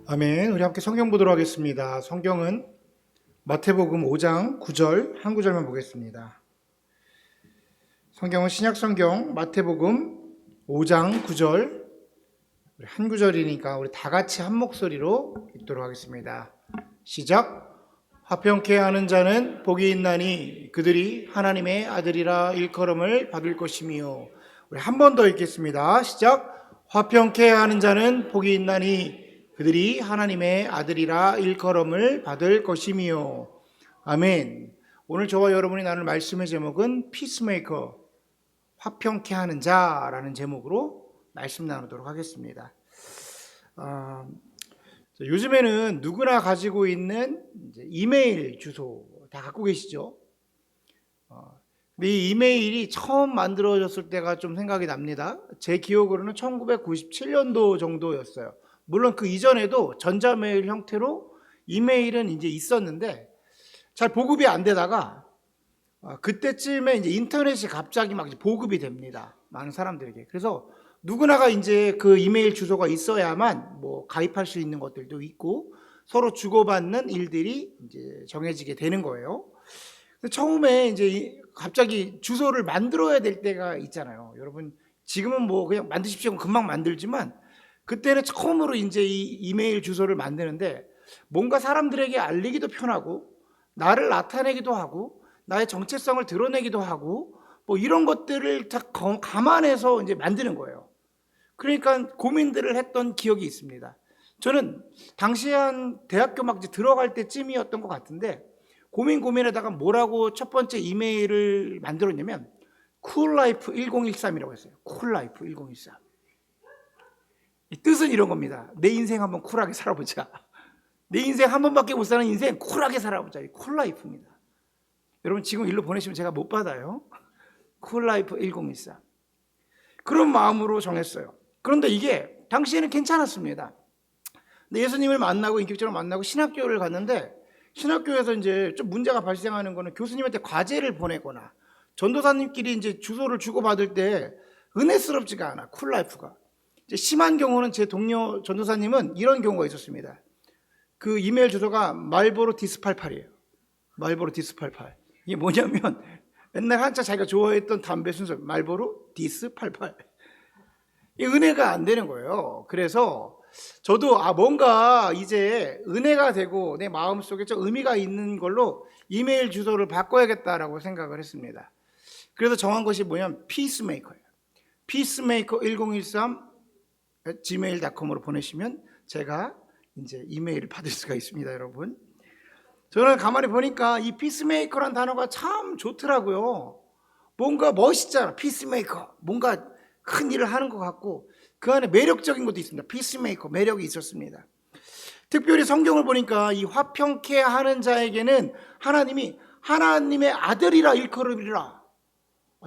아멘. 우리 함께 성경 보도록 하겠습니다. 성경은 마태복음 5장 9절 한 구절만 보겠습니다. 성경은 신약성경 마태복음 5장 9절 한 구절이니까 우리 다 같이 한 목소리로 읽도록 하겠습니다. 시작. 화평케 하는 자는 복이 있나니 그들이 하나님의 아들이라 일컬음을 받을 것이며. 우리 한 번 더 읽겠습니다. 시작. 화평케 하는 자는 복이 있나니 그들이 하나님의 아들이라 일컬음을 받을 것이며. 아멘. 오늘 저와 여러분이 나눌 말씀의 제목은 피스메이커, 화평케 하는 자라는 제목으로 말씀 나누도록 하겠습니다. 요즘에는 누구나 가지고 있는 이메일 주소 다 갖고 계시죠? 근데 이 이메일이 처음 만들어졌을 때가 좀 생각이 납니다. 제 기억으로는 1997년도 정도였어요. 물론 그 이전에도 전자메일 형태로 이메일은 이제 있었는데 잘 보급이 안 되다가 그때쯤에 이제 인터넷이 갑자기 막 보급이 됩니다. 많은 사람들에게. 그래서 누구나가 이제 그 이메일 주소가 있어야만 뭐 가입할 수 있는 것들도 있고 서로 주고받는 일들이 이제 정해지게 되는 거예요. 처음에 이제 갑자기 주소를 만들어야 될 때가 있잖아요. 여러분 지금은 뭐 그냥 만드십시오 금방 만들지만 그때는 처음으로 이제 이 이메일 주소를 만드는데 뭔가 사람들에게 알리기도 편하고 나를 나타내기도 하고 나의 정체성을 드러내기도 하고 뭐 이런 것들을 다 감안해서 이제 만드는 거예요. 그러니까 고민들을 했던 기억이 있습니다. 저는 당시에 한 대학교 막 이제 들어갈 때쯤이었던 것 같은데 고민하다가 뭐라고 첫 번째 이메일을 만들었냐면 쿨라이프 1013이라고 했어요. 쿨라이프 1013. 이 뜻은 이런 겁니다. 내 인생 한번 쿨하게 살아보자. 내 인생 한 번밖에 못 사는 인생 쿨하게 살아보자. 이 쿨라이프입니다. 여러분 지금 일로 보내시면 제가 못 받아요. 쿨라이프 1013. 그런 마음으로 정했어요. 그런데 이게 당시에는 괜찮았습니다. 근데 예수님을 만나고 인격적으로 만나고 신학교를 갔는데 신학교에서 이제 좀 문제가 발생하는 거는 교수님한테 과제를 보내거나 전도사님끼리 이제 주소를 주고받을 때 은혜스럽지가 않아. 쿨라이프가. 이제 심한 경우는 제 동료 전도사님은 이런 경우가 있었습니다. 그 이메일 주소가 말보로 디스88이에요. 말보로 디스88. 이게 뭐냐면 맨날 한참 자기가 좋아했던 담배 순서 말보로 디스88. 이 은혜가 안 되는 거예요. 그래서 저도 뭔가 이제 은혜가 되고 내 마음속에 좀 의미가 있는 걸로 이메일 주소를 바꿔야겠다라고 생각을 했습니다. 그래서 정한 것이 뭐냐면 피스메이커예요. 피스메이커 1013 gmail.com으로 보내시면 제가 이제 이메일을 받을 수가 있습니다, 여러분. 저는 가만히 보니까 이 피스메이커란 단어가 참 좋더라고요. 뭔가 멋있잖아, 피스메이커. 뭔가 큰 일을 하는 것 같고 그 안에 매력적인 것도 있습니다. 피스메이커, 매력이 있었습니다. 특별히 성경을 보니까 이 화평케 하는 자에게는 하나님이 하나님의 아들이라 일컬으리라.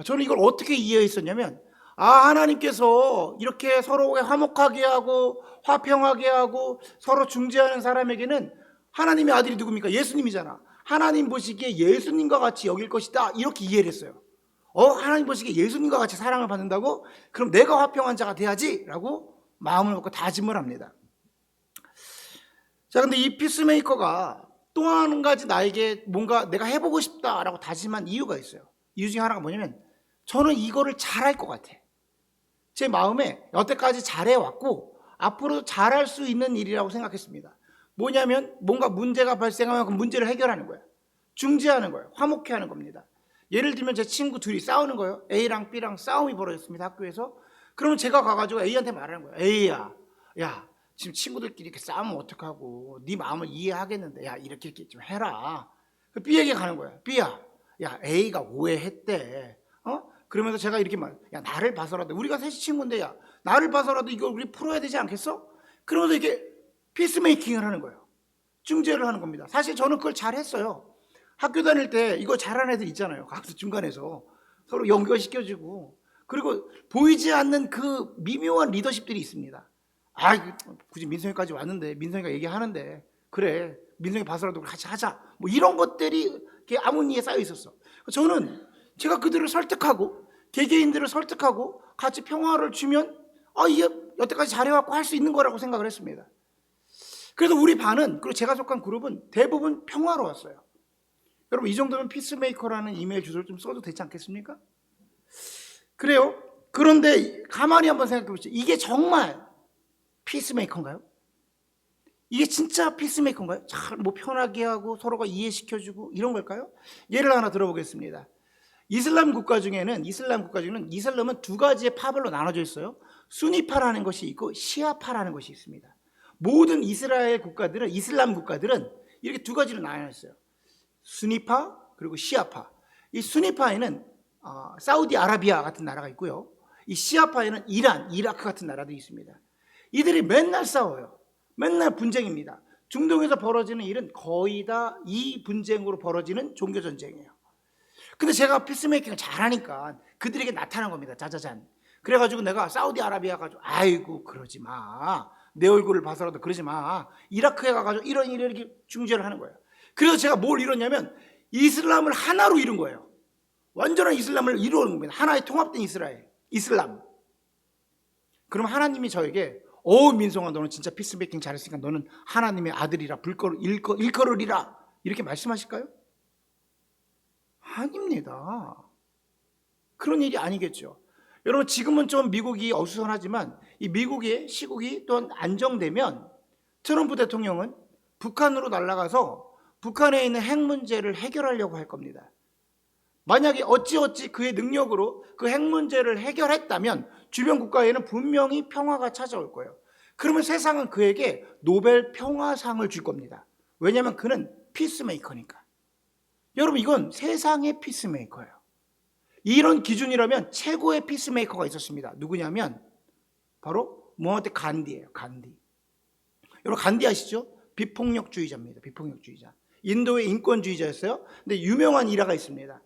저는 이걸 어떻게 이해했었냐면 하나님께서 이렇게 서로 화목하게 하고 화평하게 하고 서로 중재하는 사람에게는 하나님의 아들이 누굽니까? 예수님이잖아. 하나님 보시기에 예수님과 같이 여길 것이다. 이렇게 이해를 했어요. 하나님 보시기에 예수님과 같이 사랑을 받는다고? 그럼 내가 화평한 자가 돼야지 라고 마음을 먹고 다짐을 합니다. 자, 근데 이 피스메이커가 또 한 가지 나에게 뭔가 내가 해보고 싶다라고 다짐한 이유가 있어요. 이유 중에 하나가 뭐냐면 저는 이거를 잘할 것 같아. 제 마음에 여태까지 잘해왔고 앞으로 잘할 수 있는 일이라고 생각했습니다. 뭐냐면 뭔가 문제가 발생하면 그 문제를 해결하는 거예요. 중재하는 거예요. 화목케 하는 겁니다. 예를 들면 제 친구 둘이 싸우는 거예요. A랑 B랑 싸움이 벌어졌습니다, 학교에서. 그러면 제가 가가지고 A한테 말하는 거예요. A야, 야, 지금 친구들끼리 이렇게 싸우면 어떡하고 네 마음을 이해하겠는데 야 이렇게 좀 해라. B에게 가는 거예요. B야, 야 A가 오해했대. 그러면서 제가 이렇게 야 나를 봐서라도 우리가 셋이 친구인데 야 나를 봐서라도 이걸 우리 풀어야 되지 않겠어? 그러면서 이렇게 피스메이킹을 하는 거예요. 중재를 하는 겁니다. 사실 저는 그걸 잘했어요. 학교 다닐 때 이거 잘하는 애들 있잖아요. 각수 중간에서 서로 연결시켜주고 그리고 보이지 않는 그 미묘한 리더십들이 있습니다. 굳이 민성이까지 왔는데 민성이가 얘기하는데 그래 민성이 봐서라도 같이 하자 뭐 이런 것들이 암흑리에 쌓여 있었어. 저는 제가 그들을 설득하고 개개인들을 설득하고 같이 평화를 주면 이게 여태까지 잘해왔고 할 수 있는 거라고 생각을 했습니다. 그래서 우리 반은, 그리고 제가 속한 그룹은 대부분 평화로웠어요. 여러분, 이 정도면 피스메이커라는 이메일 주소를 좀 써도 되지 않겠습니까? 그래요. 그런데 가만히 한번 생각해 보시죠. 이게 정말 피스메이커인가요? 이게 진짜 피스메이커인가요? 잘 뭐 편하게 하고 서로가 이해시켜주고 이런 걸까요? 예를 하나 들어보겠습니다. 이슬람 국가 중에는 이슬람은 두 가지의 파별로 나눠져 있어요. 수니파라는 것이 있고 시아파라는 것이 있습니다. 모든 이스라엘 국가들은, 이슬람 국가들은 이렇게 두 가지로 나눠 있어요. 수니파 그리고 시아파. 이 수니파에는 사우디아라비아 같은 나라가 있고요. 이 시아파에는 이란, 이라크 같은 나라도 있습니다. 이들이 맨날 싸워요. 맨날 분쟁입니다. 중동에서 벌어지는 일은 거의 다 이 분쟁으로 벌어지는 종교 전쟁이에요. 근데 제가 피스메이킹을 잘하니까 그들에게 나타난 겁니다. 짜자잔. 그래가지고 내가 사우디아라비아 가지고, 아이고 그러지 마, 내 얼굴을 봐서라도 그러지 마, 이라크에 가가지고 이렇게 중재를 하는 거예요. 그래서 제가 뭘 이뤘냐면 이슬람을 하나로 이룬 거예요. 완전한 이슬람을 이루는 겁니다. 하나의 통합된 이슬람. 그럼 하나님이 저에게, 민성아, 너는 진짜 피스메이킹 잘했으니까 너는 하나님의 아들이라, 일컬으리라, 이렇게 말씀하실까요? 아닙니다. 그런 일이 아니겠죠. 여러분, 지금은 좀 미국이 어수선하지만 이 미국의 시국이 또 안정되면 트럼프 대통령은 북한으로 날아가서 북한에 있는 핵 문제를 해결하려고 할 겁니다. 만약에 어찌어찌 그의 능력으로 그 핵 문제를 해결했다면 주변 국가에는 분명히 평화가 찾아올 거예요. 그러면 세상은 그에게 노벨 평화상을 줄 겁니다. 왜냐하면 그는 피스메이커니까. 여러분, 이건 세상의 피스메이커예요. 이런 기준이라면 최고의 피스메이커가 있었습니다. 누구냐면 바로 모하메드 간디예요. 간디. 여러분, 간디 아시죠? 비폭력주의자입니다. 비폭력주의자. 인도의 인권주의자였어요. 근데 유명한 일화가 있습니다.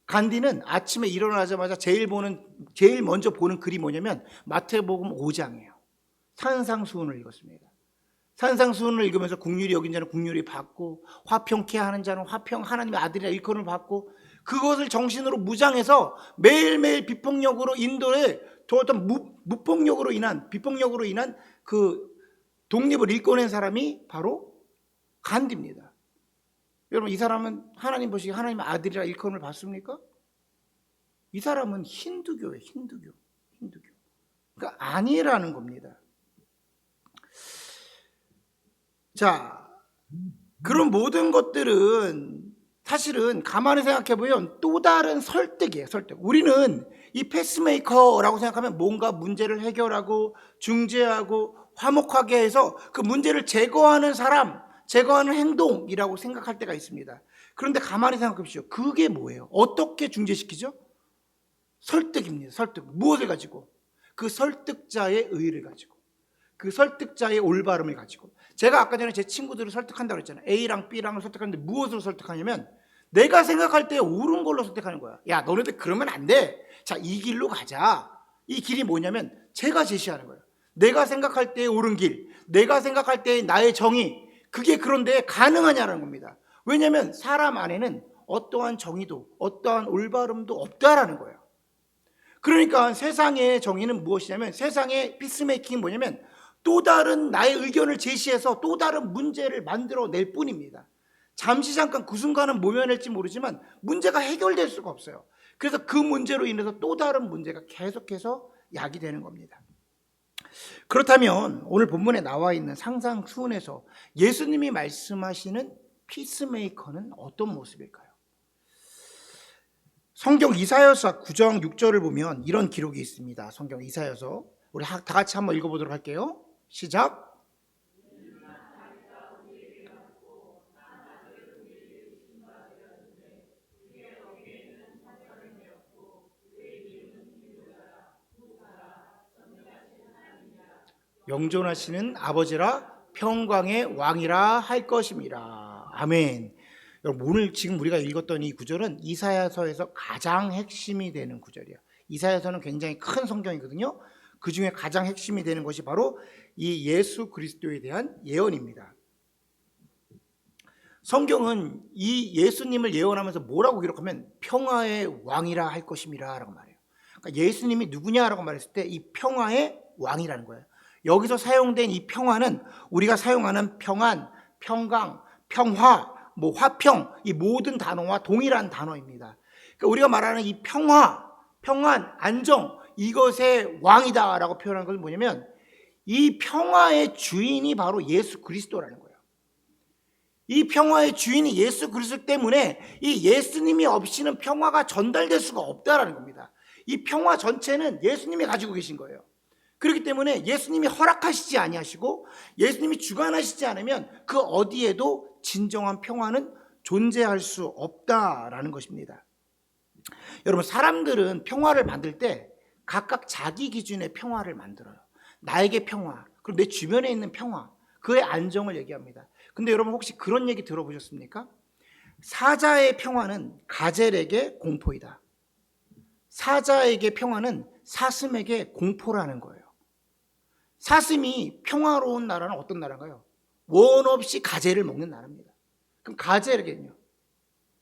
간디는 아침에 일어나자마자 제일 먼저 보는 글이 뭐냐면 마태복음 5장이에요. 산상수훈을 읽었습니다. 산상수훈을 읽으면서 국률이 여긴 자는 국률이 받고, 화평케 하는 자는 화평, 하나님의 아들이라 일컬음을 받고, 그것을 정신으로 무장해서 매일매일 비폭력으로 인도에 어떤 비폭력으로 인한 그 독립을 일궈낸 사람이 바로 간디입니다. 여러분, 이 사람은 하나님 보시기에 하나님의 아들이라 일컬음을 받습니까? 이 사람은 힌두교예요. 힌두교. 그러니까 아니라는 겁니다. 자, 그런 모든 것들은 사실은 가만히 생각해 보면 또 다른 설득이에요. 설득. 우리는 이 패스메이커라고 생각하면 뭔가 문제를 해결하고 중재하고 화목하게 해서 그 문제를 제거하는 사람, 제거하는 행동이라고 생각할 때가 있습니다. 그런데 가만히 생각해 보십시오. 그게 뭐예요? 어떻게 중재시키죠? 설득입니다. 설득. 무엇을 가지고? 그 설득자의 의의를 가지고, 그 설득자의 올바름을 가지고. 제가 아까 전에 제 친구들을 설득한다고 했잖아요. A랑 B랑을 설득하는데 무엇으로 설득하냐면 내가 생각할 때 옳은 걸로 설득하는 거야. 야, 너네들 그러면 안 돼. 자, 이 길로 가자. 이 길이 뭐냐면 제가 제시하는 거예요. 내가 생각할 때의 옳은 길, 내가 생각할 때의 나의 정의, 그게 그런데 가능하냐는 겁니다. 왜냐하면 사람 안에는 어떠한 정의도 어떠한 올바름도 없다라는 거예요. 그러니까 세상의 정의는 무엇이냐면, 세상의 피스메이킹이 뭐냐면 또 다른 나의 의견을 제시해서 또 다른 문제를 만들어낼 뿐입니다. 잠시 잠깐 그 순간은 모면할지 모르지만 문제가 해결될 수가 없어요. 그래서 그 문제로 인해서 또 다른 문제가 계속해서 야기되는 겁니다. 그렇다면 오늘 본문에 나와 있는 상상수훈에서 예수님이 말씀하시는 피스메이커는 어떤 모습일까요? 성경 이사야서 9장 6절을 보면 이런 기록이 있습니다. 성경 이사야서, 우리 다 같이 한번 읽어보도록 할게요. 시작. 영존하시는 아버지라 평강의 왕이라 할 것임이라. 아멘. 여러분, 오늘 지금 우리가 읽었던 이 구절은 이사야서에서 가장 핵심이 되는 구절이에요. 이사야서는 굉장히 큰 성경이거든요. 그 중에 가장 핵심이 되는 것이 바로 이 예수 그리스도에 대한 예언입니다. 성경은 이 예수님을 예언하면서 뭐라고 기록하면 평화의 왕이라 할 것임이라 라고 말해요. 그러니까 예수님이 누구냐라고 말했을 때 이 평화의 왕이라는 거예요. 여기서 사용된 이 평화는 우리가 사용하는 평안, 평강, 평화, 화평, 이 모든 단어와 동일한 단어입니다. 그러니까 우리가 말하는 이 평화, 평안, 안정, 이것의 왕이다라고 표현하는 것은 뭐냐면 이 평화의 주인이 바로 예수 그리스도라는 거예요. 이 평화의 주인이 예수 그리스도 때문에 이 예수님이 없이는 평화가 전달될 수가 없다라는 겁니다. 이 평화 전체는 예수님이 가지고 계신 거예요. 그렇기 때문에 예수님이 허락하시지 아니하시고 예수님이 주관하시지 않으면 그 어디에도 진정한 평화는 존재할 수 없다라는 것입니다. 여러분, 사람들은 평화를 만들 때 각각 자기 기준의 평화를 만들어요. 나에게 평화, 그리고 내 주변에 있는 평화, 그의 안정을 얘기합니다. 근데 여러분 혹시 그런 얘기 들어보셨습니까? 사자의 평화는 가젤에게 공포이다. 사자에게 평화는 사슴에게 공포라는 거예요. 사슴이 평화로운 나라는 어떤 나라인가요? 원 없이 가젤을 먹는 나라입니다. 그럼 가젤에게는요?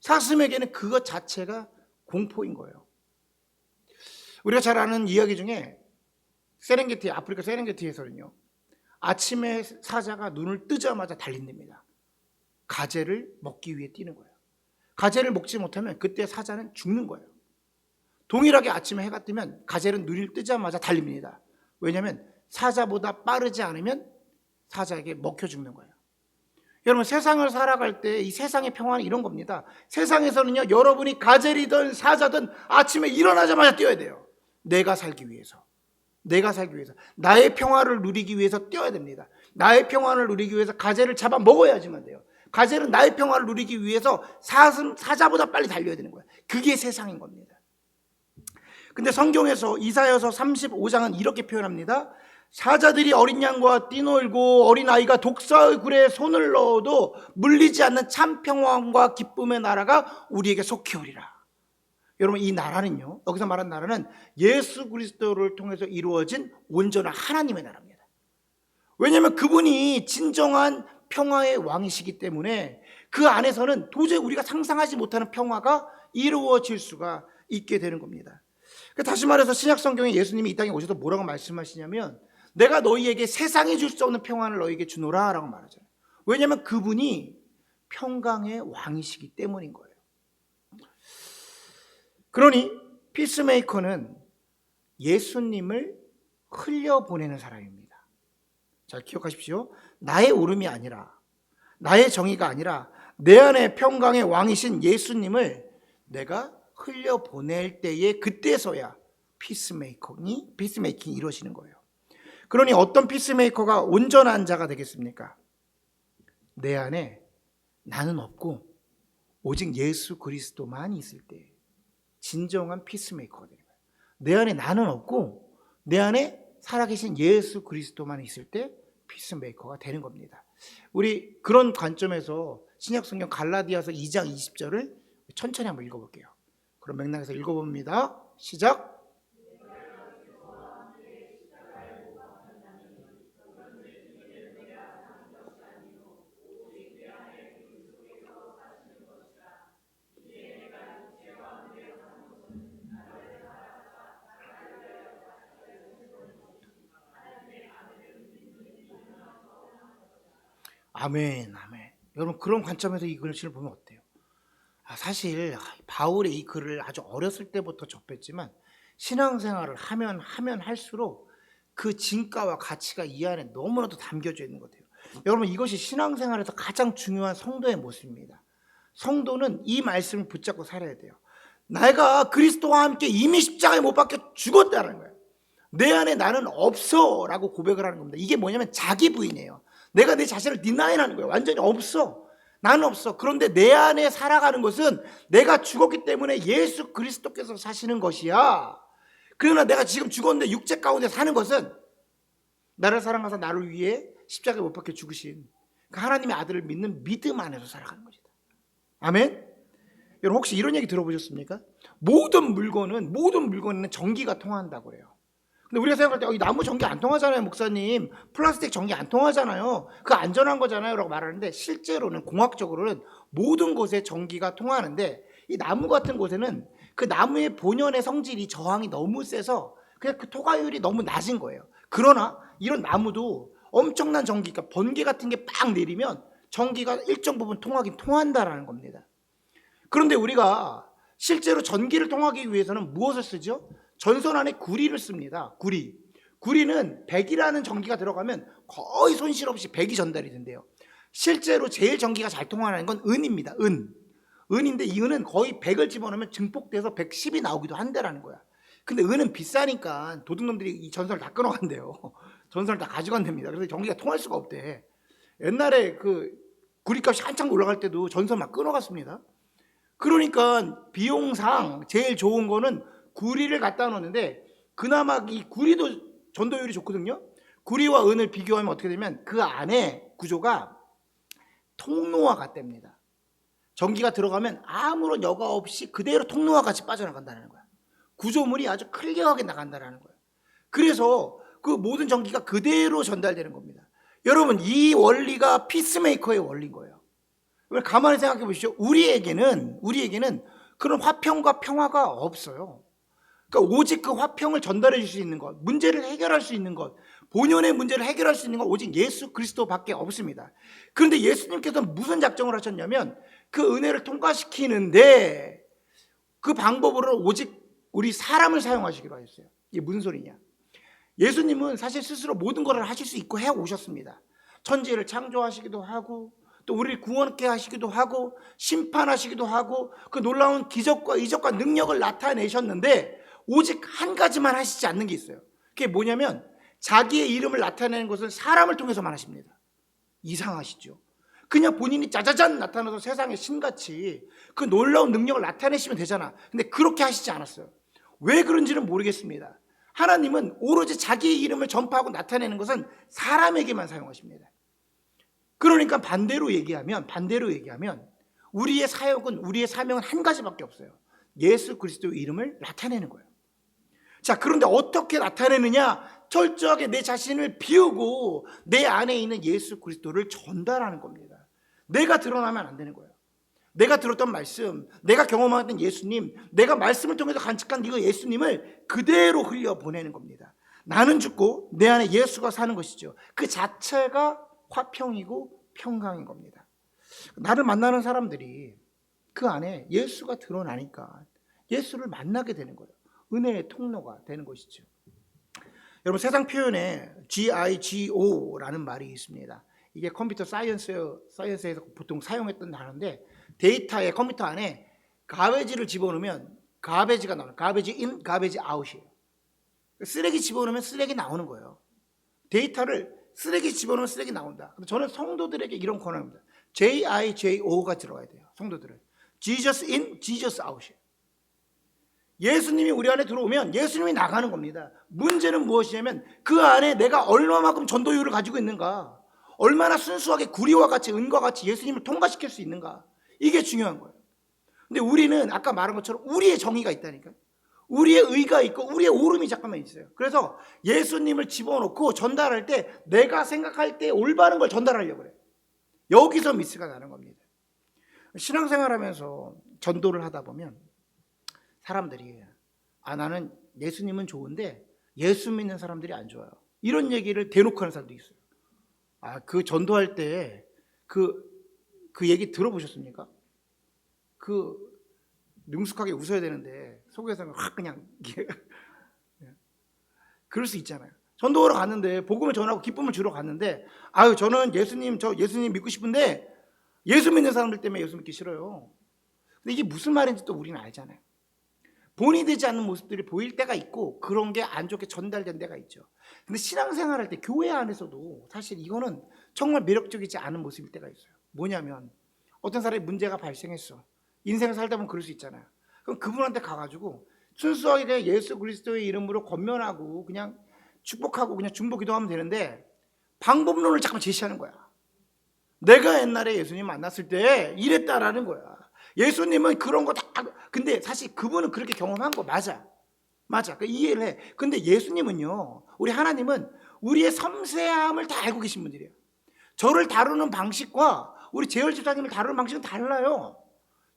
사슴에게는 그것 자체가 공포인 거예요. 우리가 잘 아는 이야기 중에 세렝게티, 아프리카 세렝게티에서는요, 아침에 사자가 눈을 뜨자마자 달린답니다. 가젤을 먹기 위해 뛰는 거예요. 가젤을 먹지 못하면 그때 사자는 죽는 거예요. 동일하게 아침에 해가 뜨면 가젤은 눈을 뜨자마자 달립니다. 왜냐하면 사자보다 빠르지 않으면 사자에게 먹혀 죽는 거예요. 여러분, 세상을 살아갈 때 이 세상의 평화는 이런 겁니다. 세상에서는요, 여러분이 가젤이든 사자든 아침에 일어나자마자 뛰어야 돼요. 내가 살기 위해서. 나의 평화를 누리기 위해서 뛰어야 됩니다. 나의 평화를 누리기 위해서 가젤을 잡아 먹어야지만 돼요. 가젤은 나의 평화를 누리기 위해서 사자보다 빨리 달려야 되는 거예요. 그게 세상인 겁니다. 근데 성경에서 이사야서 35장은 이렇게 표현합니다. 사자들이 어린 양과 뛰놀고 어린아이가 독사의 굴에 손을 넣어도 물리지 않는 참 평화와 기쁨의 나라가 우리에게 속히 오리라. 여러분, 이 나라는요, 여기서 말한 나라는 예수 그리스도를 통해서 이루어진 온전한 하나님의 나라입니다. 왜냐하면 그분이 진정한 평화의 왕이시기 때문에 그 안에서는 도저히 우리가 상상하지 못하는 평화가 이루어질 수가 있게 되는 겁니다. 다시 말해서 신약 성경에 예수님이 이 땅에 오셔서 뭐라고 말씀하시냐면, 내가 너희에게 세상이 줄 수 없는 평안을 너희에게 주노라 라고 말하잖아요. 왜냐하면 그분이 평강의 왕이시기 때문인 거예요. 그러니 피스메이커는 예수님을 흘려보내는 사람입니다. 잘 기억하십시오. 나의 울음이 아니라, 나의 정의가 아니라 내 안에 평강의 왕이신 예수님을 내가 흘려보낼 때에 그때서야 피스메이킹이 이루어지는 거예요. 그러니 어떤 피스메이커가 온전한 자가 되겠습니까? 내 안에 나는 없고 오직 예수 그리스도만 있을 때 진정한 피스메이커가 되는 거예요. 내 안에 나는 없고 내 안에 살아계신 예수 그리스도만 있을 때 피스메이커가 되는 겁니다. 우리 그런 관점에서 신약성경 갈라디아서 2장 20절을 천천히 한번 읽어볼게요. 그런 맥락에서 읽어봅니다. 시작. 아멘, 아멘. 여러분, 그런 관점에서 이 글씨를 보면 어때요? 사실 바울의 이 글을 아주 어렸을 때부터 접했지만 신앙생활을 하면 할수록 그 진가와 가치가 이 안에 너무나도 담겨져 있는 것 같아요. 여러분, 이것이 신앙생활에서 가장 중요한 성도의 모습입니다. 성도는 이 말씀을 붙잡고 살아야 돼요. 내가 그리스도와 함께 이미 십자가에 못 박혀 죽었다는 거예요. 내 안에 나는 없어 라고 고백을 하는 겁니다. 이게 뭐냐면 자기 부인이에요. 내가 내 자신을 디나이하는 거예요. 완전히 없어. 나는 없어. 그런데 내 안에 살아가는 것은 내가 죽었기 때문에 예수 그리스도께서 사시는 것이야. 그러나 내가 지금 죽었는데 육체 가운데 사는 것은 나를 사랑하사 나를 위해 십자가에 못 박혀 죽으신 그 하나님의 아들을 믿는 믿음 안에서 살아가는 것이다. 아멘? 여러분, 혹시 이런 얘기 들어보셨습니까? 모든 물건에는 전기가 통한다고 해요. 근데 우리가 생각할 때 이 나무 전기 안 통하잖아요, 목사님. 플라스틱 전기 안 통하잖아요. 그거 안전한 거잖아요 라고 말하는데, 실제로는 공학적으로는 모든 곳에 전기가 통하는데, 이 나무 같은 곳에는 그 나무의 본연의 성질이 저항이 너무 세서 그냥 그 토가율이 너무 낮은 거예요. 그러나 이런 나무도 엄청난 전기, 그러니까 번개 같은 게 빡 내리면 전기가 일정 부분 통하긴 통한다라는 겁니다. 그런데 우리가 실제로 전기를 통하기 위해서는 무엇을 쓰죠? 전선 안에 구리를 씁니다. 구리는 100이라는 전기가 들어가면 거의 손실 없이 100이 전달이 된대요. 실제로 제일 전기가 잘 통하는 건 은입니다. 은인데 이 은은 거의 100을 집어넣으면 증폭돼서 110이 나오기도 한다라는 거야. 근데 은은 비싸니까 도둑놈들이 이 전선을 다 끊어간대요. 전선을 다 가져간답니다. 그래서 전기가 통할 수가 없대. 옛날에 그 구리값이 한창 올라갈 때도 전선 막 끊어갔습니다. 그러니까 비용상 제일 좋은 거는 구리를 갖다 놓는데, 그나마 이 구리도 전도율이 좋거든요. 구리와 은을 비교하면 어떻게 되면 그 안에 구조가 통로와 같답니다. 전기가 들어가면 아무런 여과 없이 그대로 통로와 같이 빠져나간다는 거야. 구조물이 아주 클리어하게 나간다는 거야. 그래서 그 모든 전기가 그대로 전달되는 겁니다. 여러분, 이 원리가 피스메이커의 원리인 거예요. 가만히 생각해 보시죠. 우리에게는 그런 화평과 평화가 없어요. 그러니까 오직 그 화평을 전달해 줄 수 있는 것, 문제를 해결할 수 있는 것, 본연의 문제를 해결할 수 있는 건 오직 예수 그리스도밖에 없습니다. 그런데 예수님께서는 무슨 작정을 하셨냐면 그 은혜를 통과시키는데 그 방법으로 오직 우리 사람을 사용하시기로 하셨어요. 이게 무슨 소리냐? 예수님은 사실 스스로 모든 것을 하실 수 있고 해 오셨습니다. 천지를 창조하시기도 하고 또 우리를 구원케 하시기도 하고 심판하시기도 하고 그 놀라운 기적과 이적과 능력을 나타내셨는데 오직 한 가지만 하시지 않는 게 있어요. 그게 뭐냐면 자기의 이름을 나타내는 것은 사람을 통해서만 하십니다. 이상하시죠? 그냥 본인이 짜자잔 나타나서 세상의 신같이 그 놀라운 능력을 나타내시면 되잖아. 근데 그렇게 하시지 않았어요. 왜 그런지는 모르겠습니다. 하나님은 오로지 자기의 이름을 전파하고 나타내는 것은 사람에게만 사용하십니다. 그러니까 반대로 얘기하면 우리의 사역은, 우리의 사명은 한 가지밖에 없어요. 예수 그리스도의 이름을 나타내는 거예요. 자, 그런데 어떻게 나타내느냐? 철저하게 내 자신을 비우고 내 안에 있는 예수 그리스도를 전달하는 겁니다. 내가 드러나면 안 되는 거예요. 내가 들었던 말씀, 내가 경험했던 예수님, 내가 말씀을 통해서 간직한 이거 예수님을 그대로 흘려보내는 겁니다. 나는 죽고 내 안에 예수가 사는 것이죠. 그 자체가 화평이고 평강인 겁니다. 나를 만나는 사람들이 그 안에 예수가 드러나니까 예수를 만나게 되는 거예요. 은혜의 통로가 되는 것이죠. 여러분, 세상 표현에 GIGO라는 말이 있습니다. 이게 컴퓨터 사이언스에서 보통 사용했던 단어인데, 데이터에 컴퓨터 안에 가베지를 집어넣으면 가베지가 나오는, 가베지 인, 가베지 아웃이에요. 쓰레기 집어넣으면 쓰레기 나오는 거예요. 데이터를 쓰레기 집어넣으면 쓰레기 나온다. 저는 성도들에게 이런 권한입니다. JIJO가 들어가야 돼요. 성도들은 Jesus in, Jesus out이에요. 예수님이 우리 안에 들어오면 예수님이 나가는 겁니다. 문제는 무엇이냐면 그 안에 내가 얼마만큼 전도율을 가지고 있는가, 얼마나 순수하게 구리와 같이 은과 같이 예수님을 통과시킬 수 있는가, 이게 중요한 거예요. 근데 우리는 아까 말한 것처럼 우리의 정의가 있다니까요. 우리의 의가 있고 우리의 오름이 잠깐만 있어요. 그래서 예수님을 집어넣고 전달할 때 내가 생각할 때 올바른 걸 전달하려고 그래요. 여기서 미스가 나는 겁니다. 신앙생활하면서 전도를 하다 보면 사람들이 나는 예수님은 좋은데 예수 믿는 사람들이 안 좋아요, 이런 얘기를 대놓고 하는 사람도 있어요. 그 전도할 때 그 얘기 들어보셨습니까? 능숙하게 웃어야 되는데 속에서는 확 그냥 그럴 수 있잖아요. 전도하러 갔는데 복음을 전하고 기쁨을 주러 갔는데 저는 예수님 믿고 싶은데 예수 믿는 사람들 때문에 예수 믿기 싫어요. 근데 이게 무슨 말인지 또 우리는 알잖아요. 본이 되지 않는 모습들이 보일 때가 있고 그런 게 안 좋게 전달된 때가 있죠. 근데 신앙생활할 때 교회 안에서도 사실 이거는 정말 매력적이지 않은 모습일 때가 있어요. 뭐냐면 어떤 사람이 문제가 발생했어. 인생을 살다 보면 그럴 수 있잖아요. 그럼 그분한테 가가지고 순수하게 그냥 예수 그리스도의 이름으로 권면하고 그냥 축복하고 그냥 중보 기도하면 되는데 방법론을 잠깐 제시하는 거야. 내가 옛날에 예수님 만났을 때 이랬다라는 거야. 예수님은 그런 거 다, 근데 사실 그분은 그렇게 경험한 거 맞아. 이해를 해. 근데 예수님은요, 우리 하나님은 우리의 섬세함을 다 알고 계신 분들이에요. 저를 다루는 방식과 우리 재열 집사님을 다루는 방식은 달라요.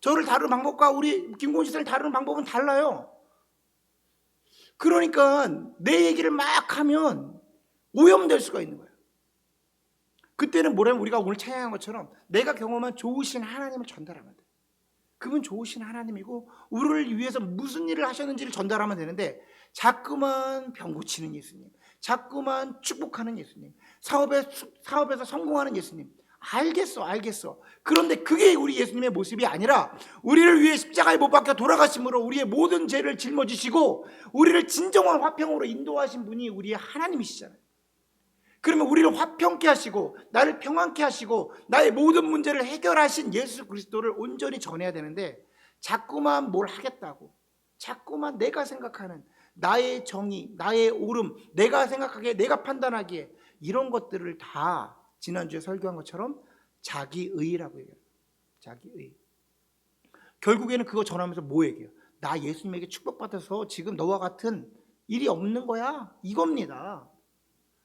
저를 다루는 방법과 우리 김고은 집사를 다루는 방법은 달라요. 그러니까 내 얘기를 막 하면 오염될 수가 있는 거예요. 그때는 뭐냐면 우리가 오늘 찬양한 것처럼 내가 경험한 좋으신 하나님을 전달하면 돼요. 그분 좋으신 하나님이고 우리를 위해서 무슨 일을 하셨는지를 전달하면 되는데, 자꾸만 병 고치는 예수님, 자꾸만 축복하는 예수님, 사업에서 성공하는 예수님, 알겠어. 그런데 그게 우리 예수님의 모습이 아니라, 우리를 위해 십자가에 못 박혀 돌아가심으로 우리의 모든 죄를 짊어지시고 우리를 진정한 화평으로 인도하신 분이 우리의 하나님이시잖아요. 그러면 우리를 화평케 하시고 나를 평안케 하시고 나의 모든 문제를 해결하신 예수 그리스도를 온전히 전해야 되는데, 자꾸만 뭘 하겠다고, 자꾸만 내가 생각하는 나의 정의, 나의 옳음, 내가 생각하기에, 내가 판단하기에, 이런 것들을 다 지난주에 설교한 것처럼 자기의라고 얘기해요. 자기의. 결국에는 그거 전하면서 뭐 얘기해요? 나 예수님에게 축복받아서 지금 너와 같은 일이 없는 거야, 이겁니다.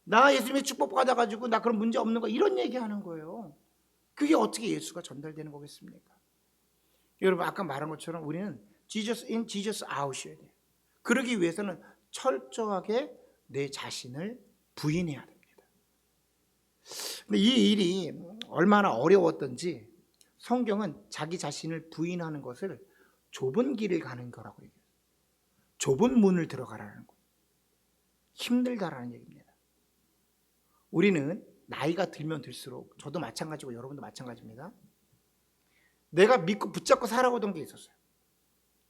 나 예수님의 축복받아가지고 나 그런 문제 없는 거, 이런 얘기하는 거예요. 그게 어떻게 예수가 전달되는 거겠습니까? 여러분, 아까 말한 것처럼 우리는 Jesus in, Jesus out이어야 돼요. 그러기 위해서는 철저하게 내 자신을 부인해야 됩니다. 근데 이 일이 얼마나 어려웠던지 성경은 자기 자신을 부인하는 것을 좁은 길을 가는 거라고 얘기해요. 좁은 문을 들어가라는 거. 힘들다라는 얘기입니다. 우리는 나이가 들면 들수록, 저도 마찬가지고 여러분도 마찬가지입니다. 내가 믿고 붙잡고 살아오던 게 있었어요.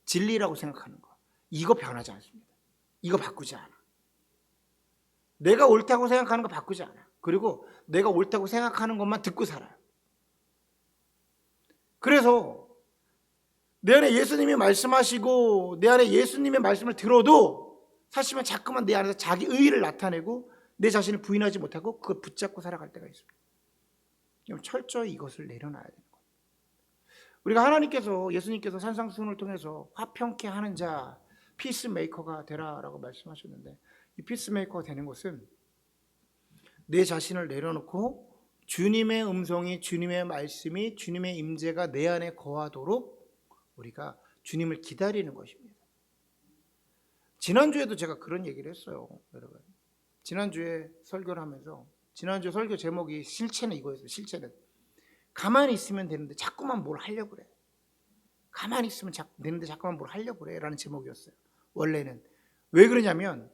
진리라고 생각하는 거. 이거 변하지 않습니다. 이거 바꾸지 않아. 내가 옳다고 생각하는 거 바꾸지 않아. 그리고 내가 옳다고 생각하는 것만 듣고 살아요. 그래서 내 안에 예수님이 말씀하시고 내 안에 예수님의 말씀을 들어도 사실은 자꾸만 내 안에서 자기 의의를 나타내고 내 자신을 부인하지 못하고 그걸 붙잡고 살아갈 때가 있습니다. 그럼 철저히 이것을 내려놔야 되는 거예요. 우리가 하나님께서, 예수님께서 산상수훈을 통해서 화평케 하는 자, 피스메이커가 되라라고 말씀하셨는데, 이 피스메이커가 되는 것은 내 자신을 내려놓고 주님의 음성이, 주님의 말씀이, 주님의 임재가 내 안에 거하도록 우리가 주님을 기다리는 것입니다. 지난주에도 제가 그런 얘기를 했어요, 여러분. 지난주에 설교를 하면서, 지난주 설교 제목이 실체는 이거였어요. 실체는 가만히 있으면 되는데 자꾸만 뭘 하려고 그래. 가만히 있으면 되는데 자꾸만 뭘 하려고 그래 라는 제목이었어요. 원래는. 왜 그러냐면,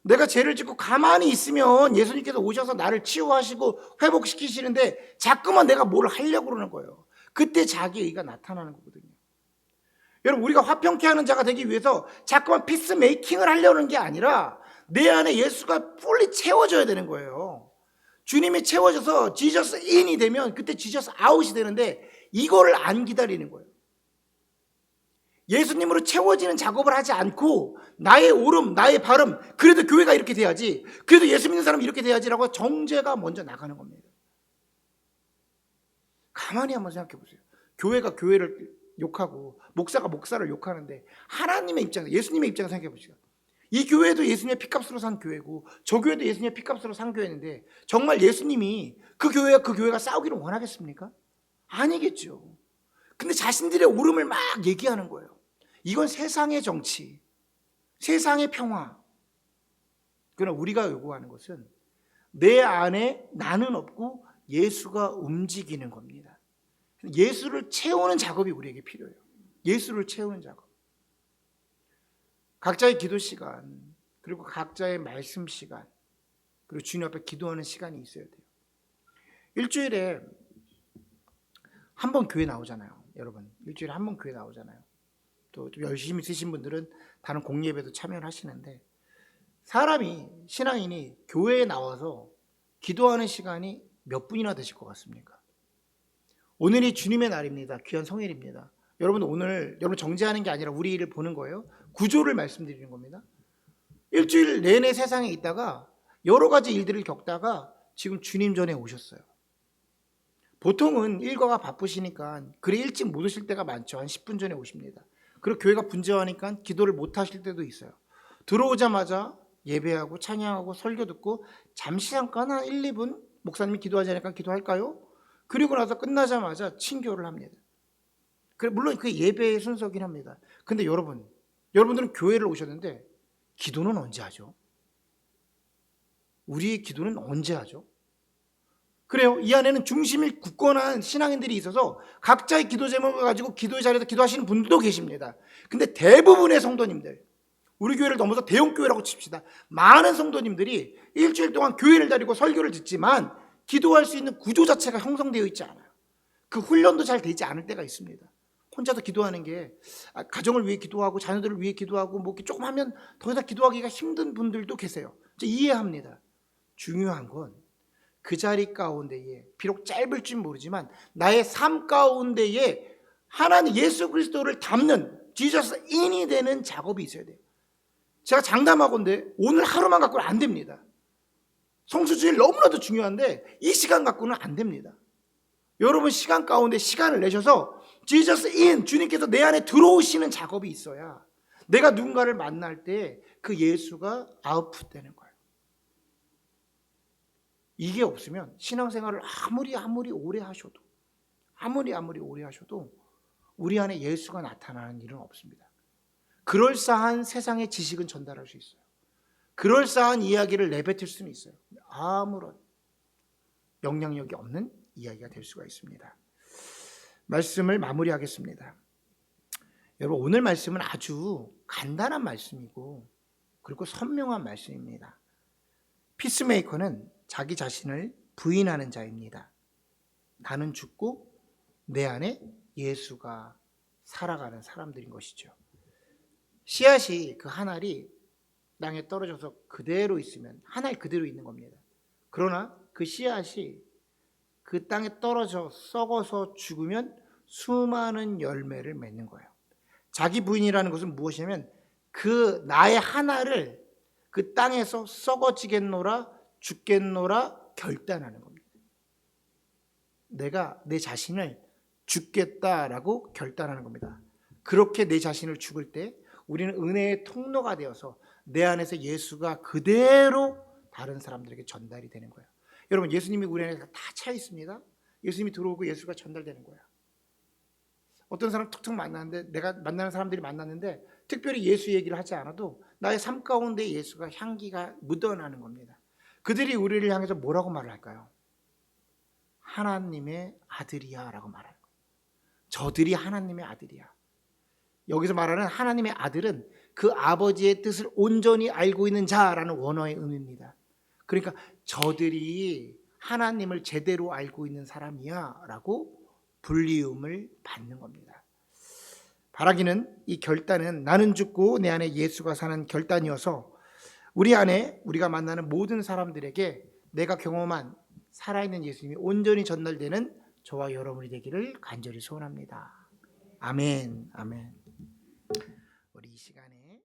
내가 죄를 짓고 가만히 있으면 예수님께서 오셔서 나를 치유하시고 회복시키시는데 자꾸만 내가 뭘 하려고 그러는 거예요. 그때 자기의가 나타나는 거거든요. 여러분, 우리가 화평케 하는 자가 되기 위해서 자꾸만 피스메이킹을 하려는 게 아니라 내 안에 예수가 풀리 채워져야 되는 거예요. 주님이 채워져서 지저스 인이 되면 그때 지저스 아웃이 되는데, 이거를 안 기다리는 거예요. 예수님으로 채워지는 작업을 하지 않고 나의 옳음, 나의 바름, 그래도 교회가 이렇게 돼야지, 그래도 예수 믿는 사람이 이렇게 돼야지라고 정죄가 먼저 나가는 겁니다. 가만히 한번 생각해 보세요. 교회가 교회를 욕하고 목사가 목사를 욕하는데, 하나님의 입장에서, 예수님의 입장에서 생각해 보시죠. 이 교회도 예수님의 피값으로 산 교회고 저 교회도 예수님의 피값으로 산 교회인데, 정말 예수님이 그 교회와 그 교회가 싸우기를 원하겠습니까? 아니겠죠. 근데 자신들의 옳음을 막 얘기하는 거예요. 이건 세상의 정치, 세상의 평화. 그러나 우리가 요구하는 것은 내 안에 나는 없고 예수가 움직이는 겁니다. 예수를 채우는 작업이 우리에게 필요해요. 예수를 채우는 작업. 각자의 기도 시간, 그리고 각자의 말씀 시간, 그리고 주님 앞에 기도하는 시간이 있어야 돼요. 일주일에 한 번 교회 나오잖아요. 여러분, 일주일에 한 번 교회 나오잖아요. 또 좀 열심히 쓰신 분들은 다른 공예배도 참여를 하시는데, 사람이, 신앙인이 교회에 나와서 기도하는 시간이 몇 분이나 되실 것 같습니까? 오늘이 주님의 날입니다. 귀한 성일입니다. 여러분, 오늘 여러분 정죄하는 게 아니라 우리 일을 보는 거예요. 구조를 말씀드리는 겁니다. 일주일 내내 세상에 있다가 여러 가지 일들을 겪다가 지금 주님 전에 오셨어요. 보통은 일과가 바쁘시니까 그래 일찍 못 오실 때가 많죠. 한 10분 전에 오십니다. 그리고 교회가 분주하니까 기도를 못 하실 때도 있어요. 들어오자마자 예배하고 찬양하고 설교 듣고 잠시 잠깐 한 1, 2분 목사님이 기도하지 않으니까 기도할까요? 그리고 나서 끝나자마자 친교를 합니다. 물론 그게 예배의 순서긴 합니다. 근데 여러분들은 교회를 오셨는데 기도는 언제 하죠? 우리의 기도는 언제 하죠? 그래요. 이 안에는 중심이 굳건한 신앙인들이 있어서 각자의 기도 제목을 가지고 기도의 자리에서 기도하시는 분들도 계십니다. 근데 대부분의 성도님들, 우리 교회를 넘어서 대형 교회라고 칩시다. 많은 성도님들이 일주일 동안 교회를 다니고 설교를 듣지만 기도할 수 있는 구조 자체가 형성되어 있지 않아요. 그 훈련도 잘 되지 않을 때가 있습니다. 혼자서 기도하는 게 가정을 위해 기도하고 자녀들을 위해 기도하고 뭐 조금 하면 더 이상 기도하기가 힘든 분들도 계세요. 이해합니다. 중요한 건 그 자리 가운데에 비록 짧을지 모르지만 나의 삶 가운데에 하나님 예수 그리스도를 담는 지저스 인이 되는 작업이 있어야 돼요. 제가 장담하건대 오늘 하루만 갖고는 안 됩니다. 성수주일 너무나도 중요한데 이 시간 갖고는 안 됩니다. 여러분 시간 가운데 시간을 내셔서 지저스 인, 주님께서 내 안에 들어오시는 작업이 있어야 내가 누군가를 만날 때 그 예수가 아웃풋되는 거예요. 이게 없으면 신앙생활을 아무리 오래 하셔도 우리 안에 예수가 나타나는 일은 없습니다. 그럴싸한 세상의 지식은 전달할 수 있어요. 그럴싸한 이야기를 내뱉을 수는 있어요. 아무런 영향력이 없는 이야기가 될 수가 있습니다. 말씀을 마무리하겠습니다. 여러분 오늘 말씀은 아주 간단한 말씀이고 그리고 선명한 말씀입니다. 피스메이커는 자기 자신을 부인하는 자입니다. 나는 죽고 내 안에 예수가 살아가는 사람들인 것이죠. 씨앗이 그 한 알이 땅에 떨어져서 그대로 있으면 한 알 그대로 있는 겁니다. 그러나 그 씨앗이 그 땅에 떨어져 썩어서 죽으면 수많은 열매를 맺는 거예요. 자기 부인이라는 것은 무엇이냐면 그 나의 한 알을 그 땅에서 썩어지겠노라 죽겠노라 결단하는 겁니다. 내가 내 자신을 죽겠다라고 결단하는 겁니다. 그렇게 내 자신을 죽을 때 우리는 은혜의 통로가 되어서 내 안에서 예수가 그대로 다른 사람들에게 전달이 되는 거예요. 여러분 예수님이 우리 안에 다 차 있습니다. 예수님이 들어오고 예수가 전달되는 거예요. 어떤 사람 툭툭 만났는데 내가 만나는 사람들이 만났는데 특별히 예수 얘기를 하지 않아도 나의 삶 가운데 예수가 향기가 묻어나는 겁니다. 그들이 우리를 향해서 뭐라고 말을 할까요? 하나님의 아들이야 라고 말하는 거예요. 저들이 하나님의 아들이야. 여기서 말하는 하나님의 아들은 그 아버지의 뜻을 온전히 알고 있는 자라는 원어의 의미입니다. 그러니까 저들이 하나님을 제대로 알고 있는 사람이야 라고 불리움을 받는 겁니다. 바라기는 이 결단은 나는 죽고 내 안에 예수가 사는 결단이어서 우리 안에 우리가 만나는 모든 사람들에게 내가 경험한 살아있는 예수님이 온전히 전달되는 저와 여러분이 되기를 간절히 소원합니다. 아멘. 우리 이 시간에